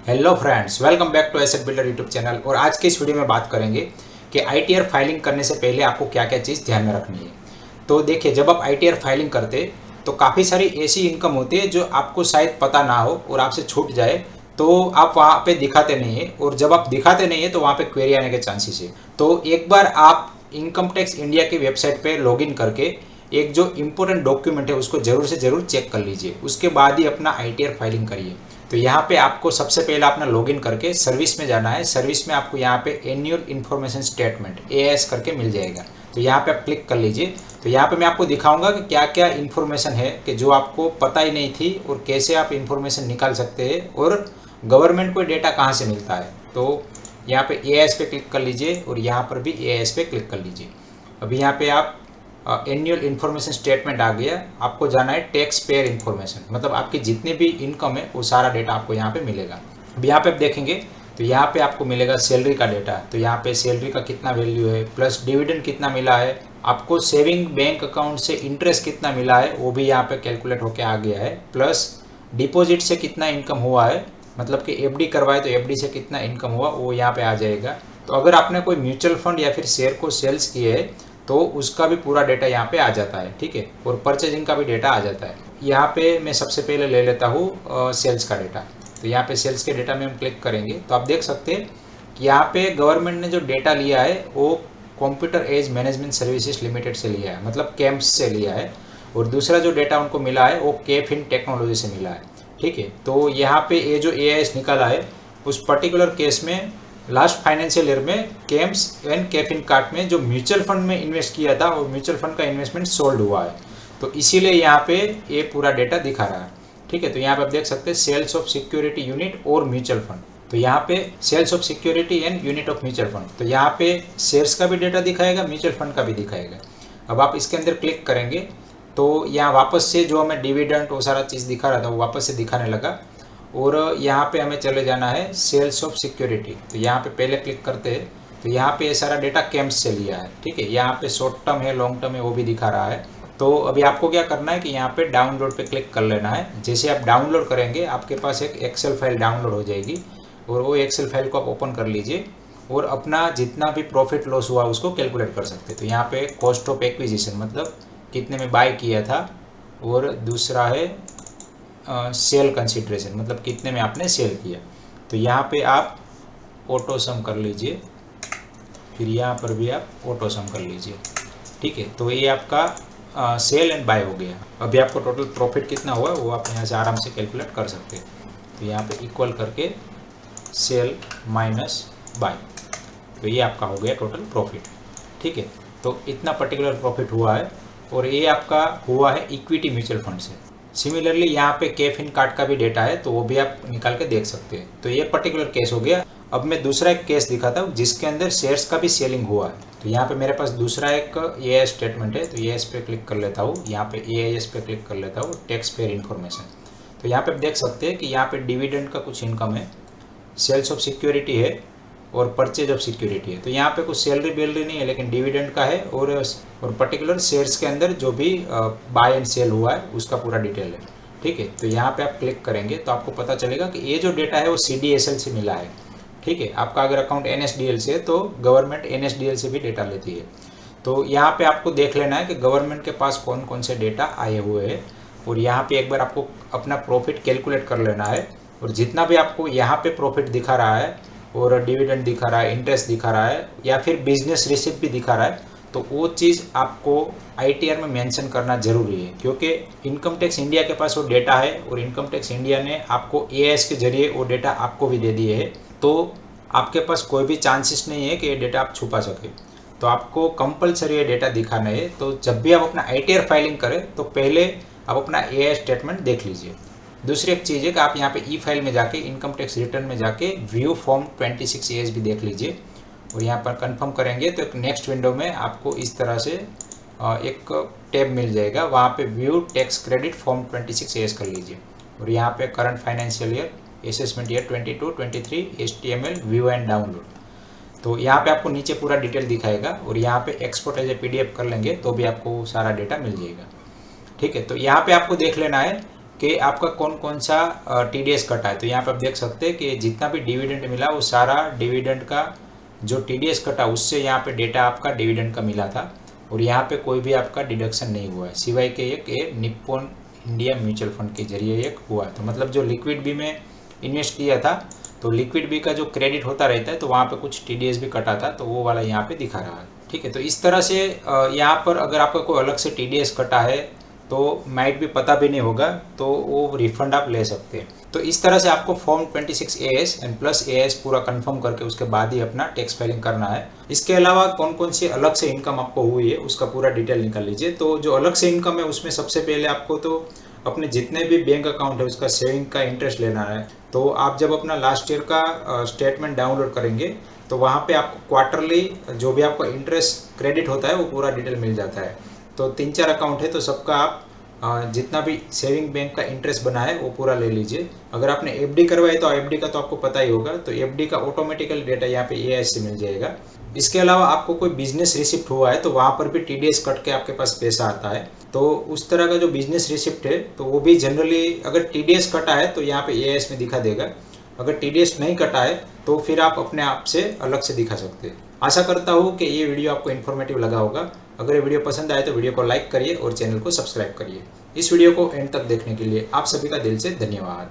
Hello friends, welcome back to asset builder YouTube channel. और आज के इस वीडियो में बात करेंगे कि आईटीआर फाइलिंग करने से पहले आपको क्या क्या चीज़ ध्यान में रखनी है। तो देखिए, जब आप आईटीआर फाइलिंग करते तो काफ़ी सारी ऐसी इनकम होती है जो आपको शायद पता ना हो और आपसे छूट जाए, तो आप वहाँ पे दिखाते नहीं है। और जब आप दिखाते नहीं है तो वहाँ पे क्वेरी आने के चांसेस है। तो एक बार आप इनकम टैक्स इंडिया की वेबसाइट पे लॉगिन करके एक जो इम्पोर्टेंट डॉक्यूमेंट है उसको ज़रूर से ज़रूर चेक कर लीजिए। उसके बाद ही अपना आईटीआर फाइलिंग करिए। तो यहाँ पे आपको सबसे पहले अपना लॉगिन करके सर्विस में जाना है। सर्विस में आपको यहाँ पे एनुअल इन्फॉर्मेशन स्टेटमेंट एएस करके मिल जाएगा। तो यहाँ पे आप क्लिक कर लीजिए। तो यहाँ पे मैं आपको दिखाऊंगा कि क्या क्या इन्फॉर्मेशन है कि जो आपको पता ही नहीं थी और कैसे आप इन्फॉर्मेशन निकाल सकते हैं और गवर्नमेंट को डेटा कहाँ से मिलता है। तो यहाँ पे एएस पे क्लिक कर लीजिए और यहाँ पर भी एएस पे क्लिक कर लीजिए। अभी यहाँ पे आप एनुअल इन्फॉर्मेशन स्टेटमेंट आ गया। आपको जाना है टैक्स पेयर इन्फॉर्मेशन, मतलब आपकी जितनी भी इनकम है वो सारा डेटा आपको यहाँ पे मिलेगा। अब यहाँ पे आप देखेंगे तो यहाँ पे आपको मिलेगा सैलरी का डेटा। तो यहाँ पे सैलरी का कितना वैल्यू है, प्लस डिविडेंड कितना मिला है, आपको सेविंग बैंक अकाउंट से इंटरेस्ट कितना मिला है वो भी यहाँ पे कैलकुलेट होके आ गया है, प्लस डिपॉजिट से कितना इनकम हुआ है, मतलब कि एफडी करवाए तो एफडी से कितना इनकम हुआ वो यहाँ पे आ जाएगा। तो अगर आपने कोई म्यूचुअल फंड या फिर शेयर को सेल्स किए है तो उसका भी पूरा डेटा यहाँ पे आ जाता है, ठीक है। और परचेजिंग का भी डेटा आ जाता है। यहाँ पे मैं सबसे पहले ले लेता हूँ सेल्स का डेटा। तो यहाँ पे सेल्स के डेटा में हम क्लिक करेंगे तो आप देख सकते हैं कि यहाँ पे गवर्नमेंट ने जो डेटा लिया है वो computer age management services limited से लिया है, मतलब कैम्प्स से लिया है। और दूसरा जो डेटा उनको मिला है वो केफिन टेक्नोलॉजी से मिला है, ठीक है। तो यहाँ पे ये जो एआईएस निकाला है उस पर्टिकुलर केस में लास्ट फाइनेंशियल ईयर में केम्स एंड कैफिन कार्ट में जो म्यूचुअल फंड में इन्वेस्ट किया था और म्यूचुअल फंड का इन्वेस्टमेंट सोल्ड हुआ है। तो इसीलिए यहाँ पे ये पूरा डेटा दिखा रहा है, ठीक है। तो यहाँ पे आप देख सकते हैं सेल्स ऑफ सिक्योरिटी यूनिट और म्यूचुअल फंड। तो यहाँ पे sales of security and unit of mutual fund, तो यहाँ पे शेयर्स का भी डेटा दिखाएगा, म्यूचुअल फंड का भी दिखाएगा। अब आप इसके अंदर क्लिक करेंगे तो यहाँ वापस से जो हमें डिविडेंड वो सारा चीज़ दिखा रहा था वो वापस से दिखाने लगा। और यहाँ पे हमें चले जाना है सेल्स ऑफ सिक्योरिटी। तो यहाँ पे पहले क्लिक करते हैं तो यहाँ पे ये सारा डेटा कैम्प्स से लिया है, ठीक है। यहाँ पे शॉर्ट टर्म है, लॉन्ग टर्म है, वो भी दिखा रहा है। तो अभी आपको क्या करना है कि यहाँ पे डाउनलोड पे क्लिक कर लेना है। जैसे आप डाउनलोड करेंगे आपके पास एक एक्सेल फाइल डाउनलोड हो जाएगी और वो एक्सेल फाइल को आप ओपन कर लीजिए और अपना जितना भी प्रॉफिट लॉस हुआ उसको कैलकुलेट कर सकते हैं। तो यहाँ पे कॉस्ट ऑफ एक्विजिशन, मतलब कितने में बाय किया था, और दूसरा है सेल कंसिड्रेशन, मतलब कितने में आपने सेल किया। तो यहाँ पे आप ऑटो सम कर लीजिए, फिर यहाँ पर भी आप ऑटो सम कर लीजिए, ठीक है। तो ये आपका सेल एंड बाय हो गया। अभी आपको टोटल प्रॉफिट कितना हुआ वो आप यहाँ से आराम से कैलकुलेट कर सकते हैं। तो यहाँ पे इक्वल करके सेल माइनस बाय, तो ये आपका हो गया टोटल प्रॉफिट, ठीक है। तो इतना पर्टिकुलर प्रॉफिट हुआ है और ये आपका हुआ है इक्विटी म्यूचुअल फंड से। सिमिलरली यहाँ पे कैफिन कार्ड का भी डेटा है तो वो भी आप निकाल के देख सकते हैं। तो ये पर्टिकुलर केस हो गया। अब मैं दूसरा एक केस दिखाता हूँ जिसके अंदर शेयर्स का भी सेलिंग हुआ है। तो यहाँ पे मेरे पास दूसरा एक एआईएस स्टेटमेंट है। तो एआईएस पे क्लिक कर लेता हूँ, यहाँ पे एआईएस पे क्लिक कर लेता हूँ, टैक्स पेयर इन्फॉर्मेशन। तो यहाँ पे आप देख सकते हैं कि यहाँ पे डिविडेंड का कुछ इनकम है, सेल्स ऑफ सिक्योरिटी है और परचेज ऑफ सिक्योरिटी है। तो यहाँ पे कुछ सैलरी वैलरी नहीं है लेकिन डिविडेंड का है और पर्टिकुलर शेयर्स के अंदर जो भी बाय एंड सेल हुआ है उसका पूरा डिटेल है, ठीक है। तो यहाँ पे आप क्लिक करेंगे तो आपको पता चलेगा कि ये जो डेटा है वो सीडीएसएल से मिला है, ठीक है। आपका अगर अकाउंट एनएसडीएल से है तो गवर्नमेंट एनएसडीएल से भी डेटा लेती है। तो यहाँ पे आपको देख लेना है कि गवर्नमेंट के पास कौन कौन से डेटा आए हुए हैं और यहाँ पे एक बार आपको अपना प्रॉफिट कैलकुलेट कर लेना है। और जितना भी आपको यहाँ पे प्रॉफिट दिखा रहा है और डिविडेंड दिखा रहा है, इंटरेस्ट दिखा रहा है या फिर बिजनेस रिसिप्ट भी दिखा रहा है, तो वो चीज़ आपको आईटीआर में मेंशन करना ज़रूरी है, क्योंकि इनकम टैक्स इंडिया के पास वो डेटा है और इनकम टैक्स इंडिया ने आपको एएस के जरिए वो डेटा आपको भी दे दिए है। तो आपके पास कोई भी चांसेस नहीं है कि ये डेटा आप छुपा सके। तो आपको कंपलसरी ये डेटा दिखाना है। तो जब भी आप अपना आईटीआर फाइलिंग करें तो पहले आप अपना एआईएस स्टेटमेंट देख लीजिए। दूसरी एक चीज़ है कि आप यहाँ पे ई फाइल में जाके इनकम टैक्स रिटर्न में जाके व्यू फॉर्म 26 एज भी देख लीजिए और यहाँ पर कंफर्म करेंगे तो एक नेक्स्ट विंडो में आपको इस तरह से एक टैब मिल जाएगा, वहाँ पे view tax credit form 26 AS कर लीजिए और यहाँ पे current financial year, assessment year 22-23 HTML view and download. तो यहाँ पे आपको नीचे पूरा डिटेल दिखाएगा और यहाँ पे एक्सपोर्ट एज ए PDF कर लेंगे तो भी आपको सारा डेटा मिल जाएगा, ठीक है। तो यहाँ पे आपको देख लेना है कि आपका कौन कौन सा TDS कटा है। तो यहाँ पे आप देख सकते हैं कि जितना भी डिविडेंड मिला वो सारा डिविडेंड का जो TDS कटा उससे यहाँ पे डेटा आपका डिविडेंड का मिला था, और यहाँ पे कोई भी आपका डिडक्शन नहीं हुआ है सिवाय के एक निप्पॉन इंडिया म्यूचुअल फंड के जरिए एक हुआ। तो मतलब जो लिक्विड बी में इन्वेस्ट किया था तो लिक्विड बी का जो क्रेडिट होता रहता है तो वहाँ पे कुछ TDS भी कटा था, तो वो वाला यहाँ पे दिखा रहा है। ठीक है, तो इस तरह से यहाँ पर अगर आपका कोई अलग से TDS कटा है तो माइट भी पता भी नहीं होगा, तो वो रिफंड आप ले सकते हैं। तो इस तरह से आपको form 26AS and plus AS पूरा कंफर्म करके उसके बाद ही अपना टैक्स फाइलिंग करना है। इसके अलावा कौन कौन सी अलग से इनकम आपको हुई है उसका पूरा डिटेल निकाल लीजिए। तो जो अलग से इनकम है उसमें सबसे पहले आपको तो अपने जितने भी बैंक अकाउंट है उसका सेविंग का इंटरेस्ट लेना है। तो आप जब अपना लास्ट ईयर का स्टेटमेंट डाउनलोड करेंगे तो वहाँ पे आपको क्वार्टरली जो भी आपका इंटरेस्ट क्रेडिट होता है वो पूरा डिटेल मिल जाता है। तो 3-4 अकाउंट है तो सबका आप जितना भी सेविंग बैंक का इंटरेस्ट बना है वो पूरा ले लीजिए। अगर आपने FD करवाई तो FD का तो आपको पता ही होगा, तो FD का ऑटोमेटिकल डेटा यहाँ पे AIS से मिल जाएगा। इसके अलावा आपको कोई बिजनेस रिसिप्ट हुआ है तो वहाँ पर भी TDS कट के आपके पास पैसा आता है। तो उस तरह का जो बिजनेस रिसिप्ट है तो वो भी जनरली अगर TDS कटा है तो यहाँ पे AIS में दिखा देगा, अगर TDS नहीं कटा है तो फिर आप अपने आप से अलग से दिखा सकते हैं। आशा करता हूँ कि ये वीडियो आपको इन्फॉर्मेटिव लगा होगा। अगर ये वीडियो पसंद आए तो वीडियो को लाइक करिए और चैनल को सब्सक्राइब करिए। इस वीडियो को एंड तक देखने के लिए आप सभी का दिल से धन्यवाद।